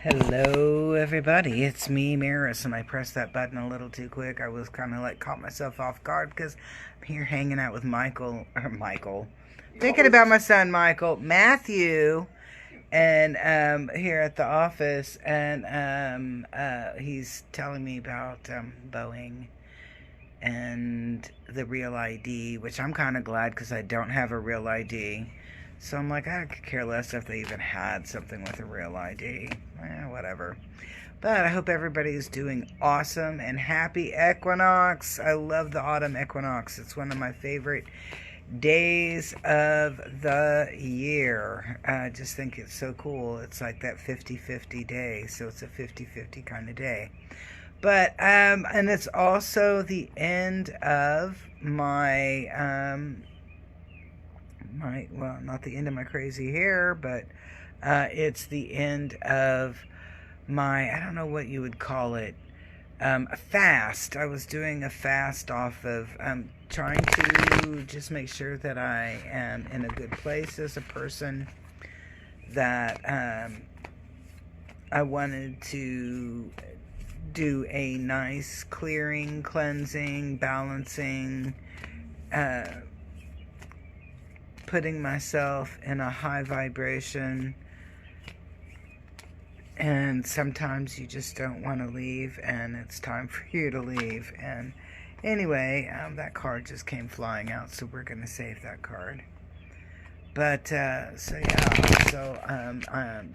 Hello everybody, it's me, Maris, and I pressed that button a little too quick. I was kind of like caught myself off guard because I'm here hanging out with Michael, thinking about my son Matthew, and here at the office, and he's telling me about Boeing and the real ID, which I'm kind of glad because I don't have a real ID. So I'm like, I could care less if they even had something with a real ID. Whatever. But I hope everybody's doing awesome and happy equinox. I love the autumn equinox. It's one of my favorite days of the year. I just think it's so cool. It's like that 50-50 day. So it's a 50-50 kind of day. But, and it's also the end of my, well, not the end of my crazy hair, but it's the end of my, I don't know what you would call it, a fast. I was doing a fast off of trying to just make sure that I am in a good place as a person, that I wanted to do a nice clearing, cleansing, balancing, putting myself in a high vibration. And sometimes you just don't want to leave, and it's time for you to leave. And anyway, that card just came flying out, so we're going to save that card. But, so yeah, so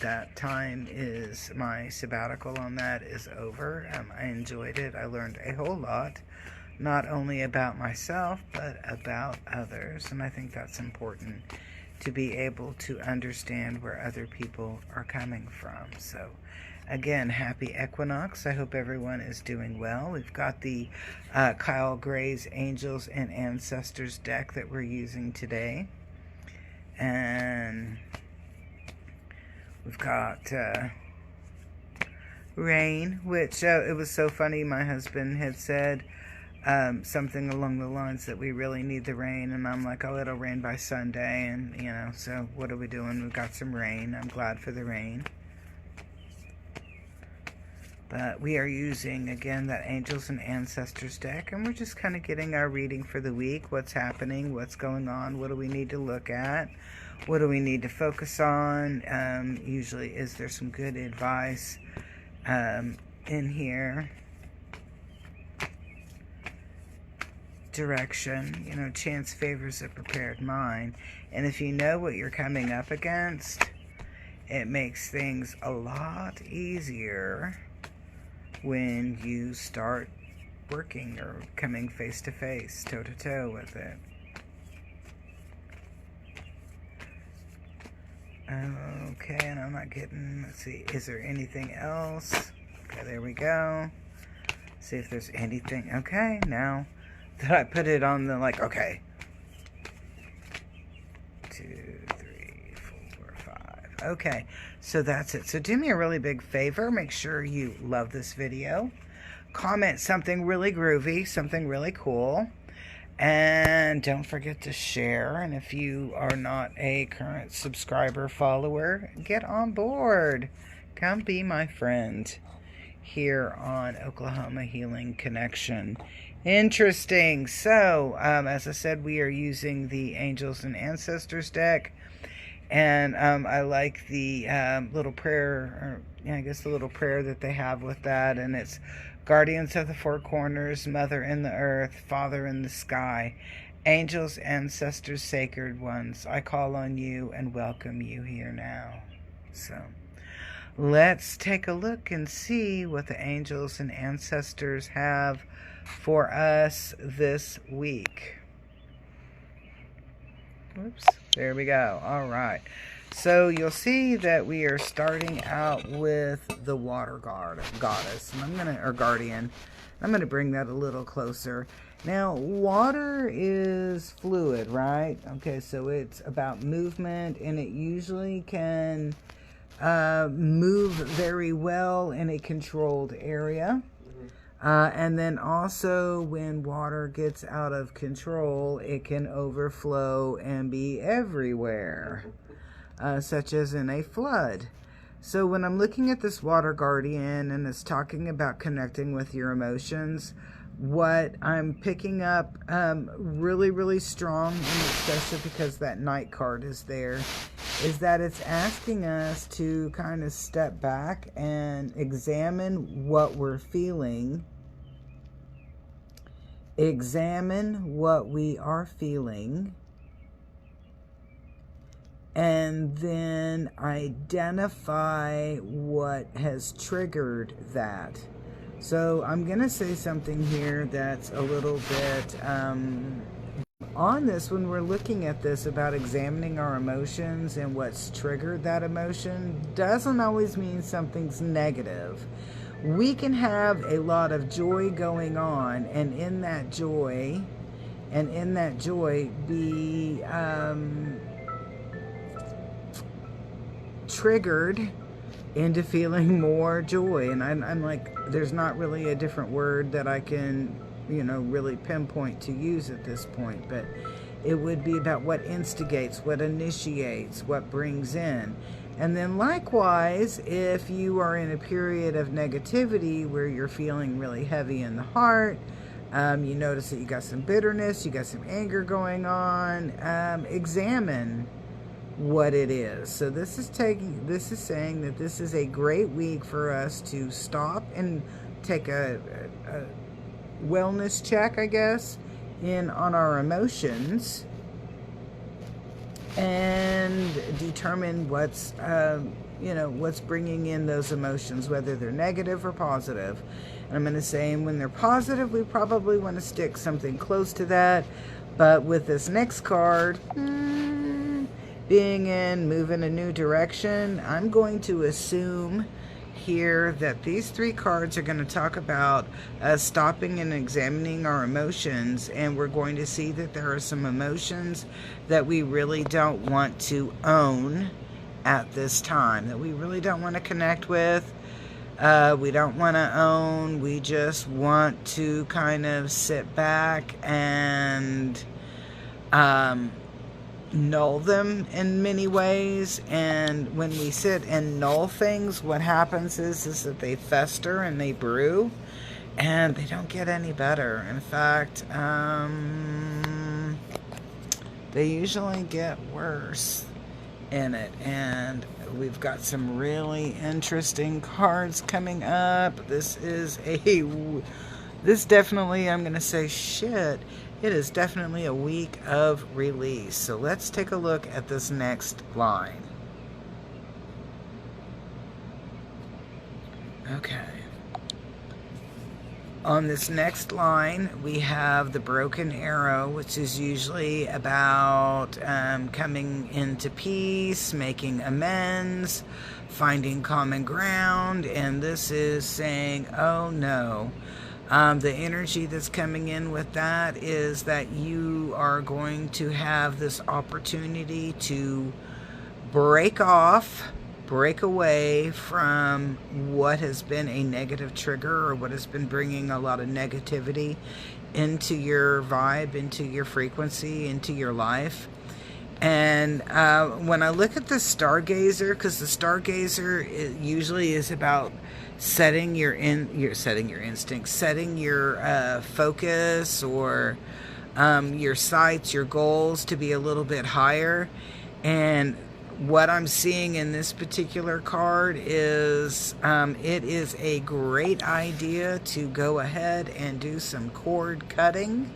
that time is, my sabbatical on that is over. I enjoyed it. I learned a whole lot, not only about myself, but about others. And I think that's important, to be able to understand where other people are coming from. So, again, happy equinox. I hope everyone is doing well. We've got the Kyle Gray's Angels and Ancestors deck that we're using today. And we've got rain, which it was so funny. My husband had said something along the lines that we really need the rain, and I'm like, oh, it'll rain by Sunday. And you know, so what are we doing? We've got some rain. I'm glad for the rain. But we are using, again, that Angels and Ancestors deck, and we're just kind of getting our reading for the week. What's happening? What's going on? What do we need to look at? What do we need to focus on? Usually, is there some good advice in here? Direction. You know, chance favors a prepared mind. And if you know what you're coming up against, it makes things a lot easier when you start working or coming face to face, toe to toe with it. Okay, and I'm not getting, let's see, is there anything else? Okay, there we go. See if there's anything. Okay, now that I put it on the, like, okay. 2, 3, 4, 5. Okay, so that's it. So do me a really big favor. Make sure you love this video. Comment something really groovy, something really cool. And don't forget to share. And if you are not a current subscriber, follower, get on board. Come be my friend here on Oklahoma Healing Connection. Interesting. So, as I said, we are using the Angels and Ancestors deck. And I like the little prayer, or, I guess the little prayer that they have with that. And it's Guardians of the Four Corners, Mother in the Earth, Father in the Sky, Angels, Ancestors, Sacred Ones, I call on you and welcome you here now. So, let's take a look and see what the Angels and Ancestors have for us this week. Whoops, there we go. All right. So you'll see that we are starting out with the water goddess, and I'm gonna, or guardian. I'm gonna bring that a little closer. Now, water is fluid, right? Okay, so it's about movement, and it usually can move very well in a controlled area. And then also when water gets out of control, it can overflow and be everywhere, such as in a flood. So when I'm looking at this water guardian and it's talking about connecting with your emotions, what I'm picking up really, really strong, and especially because that Knight card is there, is that it's asking us to kind of step back and examine what we're feeling, examine what we are feeling, and then identify what has triggered that. So I'm going to say something here that's a little bit on this when we're looking at this about examining our emotions and what's triggered that emotion. Doesn't always mean something's negative. We can have a lot of joy going on, and in that joy be triggered into feeling more joy. And I'm like, there's not really a different word that I can, really pinpoint to use at this point, but it would be about what instigates, what initiates, what brings in. And then likewise, if you are in a period of negativity where you're feeling really heavy in the heart, you notice that you got some bitterness, you got some anger going on, examine what it is. So this is saying that this is a great week for us to stop and take a wellness check, I guess, on our emotions and determine what's bringing in those emotions, whether they're negative or positive. And I'm going to say when they're positive, we probably want to stick something close to that. But with this next card, being in, moving a new direction, I'm going to assume here that these three cards are going to talk about us stopping and examining our emotions, and we're going to see that there are some emotions that we really don't want to own at this time, that we really don't want to connect with, we don't want to own, we just want to kind of sit back and null them in many ways. And when we sit and null things, what happens is that they fester and they brew and they don't get any better. In fact, they usually get worse in it. And we've got some really interesting cards coming up. This definitely, I'm going to say shit, it is definitely a week of release. So let's take a look at this next line. Okay. On this next line, we have the broken arrow, which is usually about coming into peace, making amends, finding common ground. And this is saying, oh no. The energy that's coming in with that is that you are going to have this opportunity to break away from what has been a negative trigger or what has been bringing a lot of negativity into your vibe, into your frequency, into your life. And when I look at the Stargazer, because the Stargazer usually is about setting your instincts, setting your focus or your sights, your goals to be a little bit higher. And what I'm seeing in this particular card is it is a great idea to go ahead and do some cord cutting,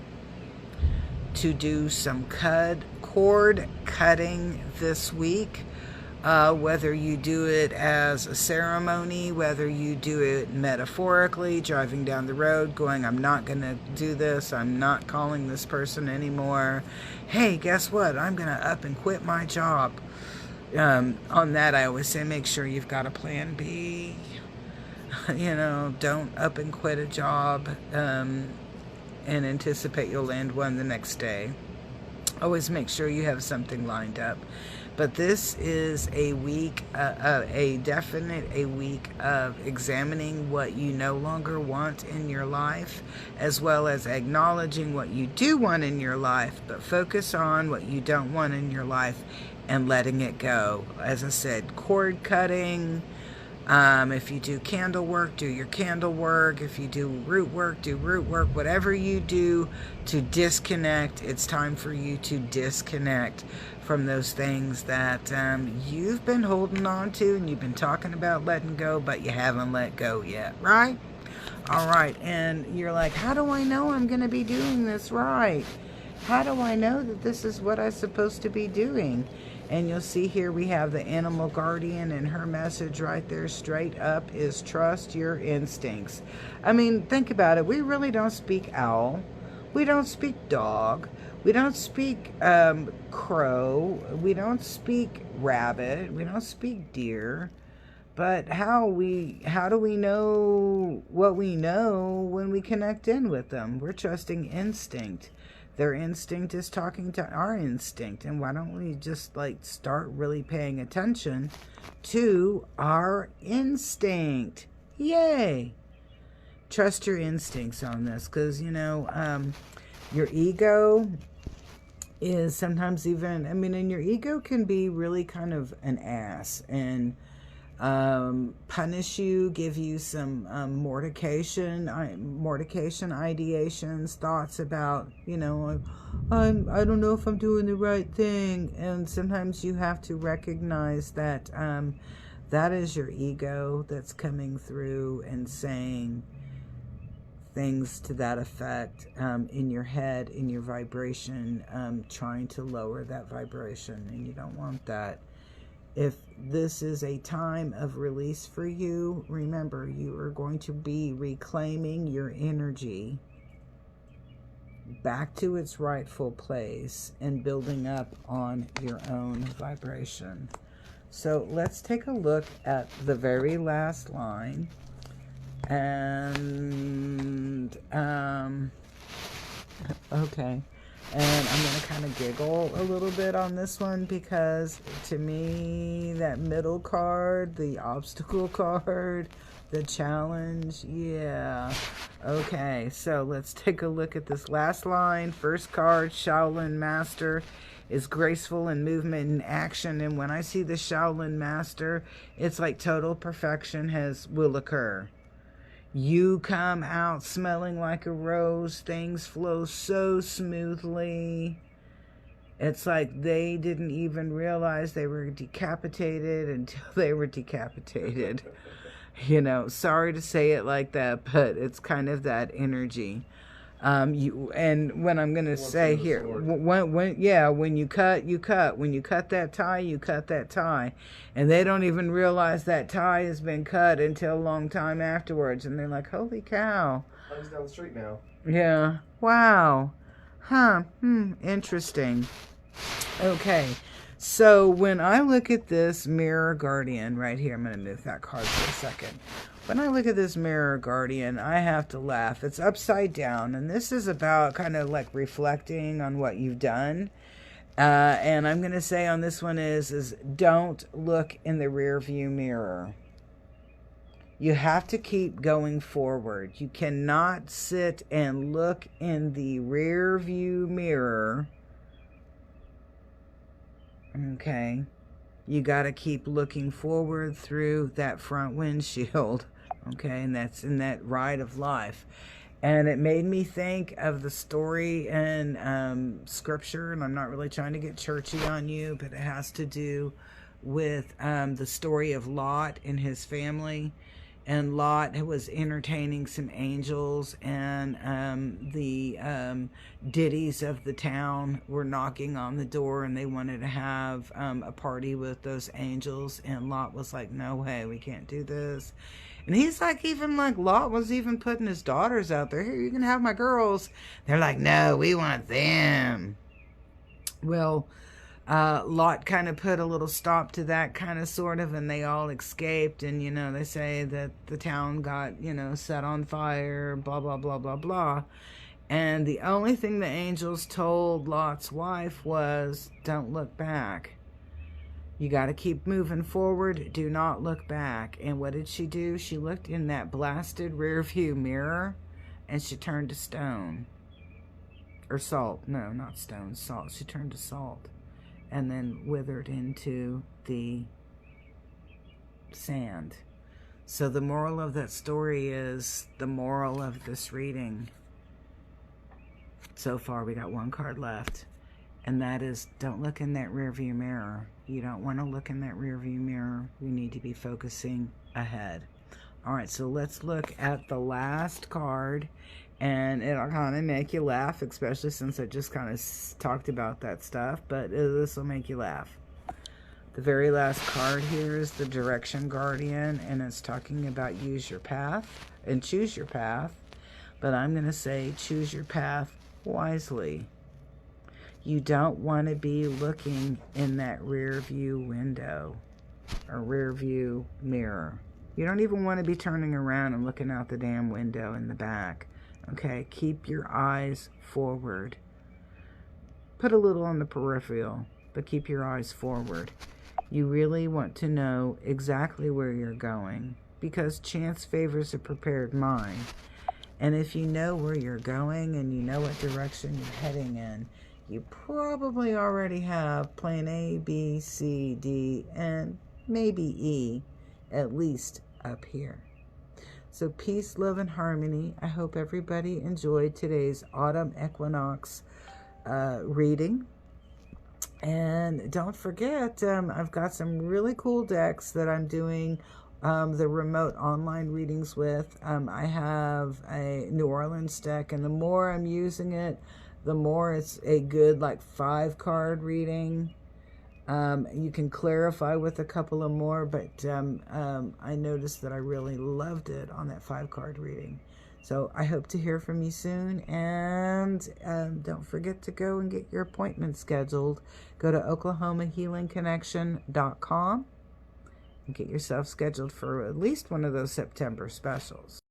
cord cutting this week. Whether you do it as a ceremony, whether you do it metaphorically, driving down the road, going, I'm not going to do this, I'm not calling this person anymore. Hey, guess what? I'm going to up and quit my job. On that, I always say, make sure you've got a plan B. Don't up and quit a job and anticipate you'll land one the next day. Always make sure you have something lined up. But this is a week, a week of examining what you no longer want in your life, as well as acknowledging what you do want in your life, but focus on what you don't want in your life and letting it go. As I said, cord cutting, If you do candle work, do your candle work. If you do root work, do root work. Whatever you do to disconnect, it's time for you to disconnect from those things that you've been holding on to and you've been talking about letting go, but you haven't let go yet, right? All right, and you're like, how do I know I'm going to be doing this right? How do I know that this is what I'm supposed to be doing? And you'll see here we have the animal guardian, and her message right there straight up is trust your instincts. I mean, think about it. We really don't speak owl. We don't speak dog. We don't speak crow. We don't speak rabbit. We don't speak deer. But how do we know what we know when we connect in with them? We're trusting instinct. Their instinct is talking to our instinct. And why don't we just start really paying attention to our instinct? Yay! Trust your instincts on this, because your ego is sometimes even, and your ego can be really kind of an ass and punish you, give you some mortification, ideations, thoughts about, I don't know if I'm doing the right thing. And sometimes you have to recognize that that is your ego that's coming through and saying things to that effect in your head, in your vibration, trying to lower that vibration, and you don't want that. If this is a time of release for you, remember, you are going to be reclaiming your energy back to its rightful place and building up on your own vibration. So let's take a look at the very last line. And, okay. And I'm going to kind of giggle a little bit on this one, because to me, that middle card, the obstacle card, the challenge, yeah. Okay, so let's take a look at this last line. First card, Shaolin Master, is graceful in movement and action. And when I see the Shaolin Master, it's like total perfection will occur. You come out smelling like a rose. Things flow so smoothly. It's like they didn't even realize they were decapitated until they were decapitated. Sorry to say it like that, but it's kind of that energy. And when I'm going to say here, when you cut, you cut. When you cut that tie, you cut that tie. And they don't even realize that tie has been cut until a long time afterwards. And they're like, holy cow. Time's down the street now. Yeah. Wow. Huh. Interesting. Okay. So when I look at this Mirror Guardian right here, I'm going to move that card for a second. When I look at this Mirror Guardian, I have to laugh. It's upside down, and this is about kind of like reflecting on what you've done. And I'm going to say on this one is don't look in the rear view mirror. You have to keep going forward. You cannot sit and look in the rear view mirror. Okay. You got to keep looking forward through that front windshield. Okay, and that's in that ride of life. And it made me think of the story in scripture, and I'm not really trying to get churchy on you, but it has to do with the story of Lot and his family. And Lot was entertaining some angels, and the ditties of the town were knocking on the door, and they wanted to have a party with those angels. And Lot was like, no way, we can't do this. And he's like, Lot was even putting his daughters out there. Here, you can have my girls. They're like, no, we want them. Well, Lot kind of put a little stop to that kind of sort of, and they all escaped. And, they say that the town got, set on fire, blah, blah, blah, blah, blah. And the only thing the angels told Lot's wife was, don't look back. You got to keep moving forward. Do not look back. And what did she do? She looked in that blasted rear view mirror, and she turned to stone. Or salt. No, not stone. Salt. She turned to salt. And then withered into the sand. So the moral of that story is, the moral of this reading, so far we got one card left, and that is, don't look in that rearview mirror. You don't want to look in that rearview mirror. We need to be focusing ahead. All right, so let's look at the last card, and it'll kind of make you laugh, especially since I just kind of talked about that stuff, but this will make you laugh. The very last card here is the Direction Guardian, and it's talking about use your path and choose your path, but I'm going to say choose your path wisely. You don't want to be looking in that rear view window or rear view mirror. You don't even want to be turning around and looking out the damn window in the back. Okay, keep your eyes forward. Put a little on the peripheral, but keep your eyes forward. You really want to know exactly where you're going, because chance favors a prepared mind. And if you know where you're going and you know what direction you're heading in, you probably already have plan A, B, C, D, and maybe E, at least up here. So peace, love, and harmony. I hope everybody enjoyed today's autumn equinox reading. And don't forget, I've got some really cool decks that I'm doing the remote online readings with. I have a New Orleans deck, and the more I'm using it, the more it's a good, like, 5-card reading. You can clarify with a couple of more, but I noticed that I really loved it on that 5-card reading. So I hope to hear from you soon, and don't forget to go and get your appointment scheduled. Go to OklahomaHealingConnection.com and get yourself scheduled for at least one of those September specials.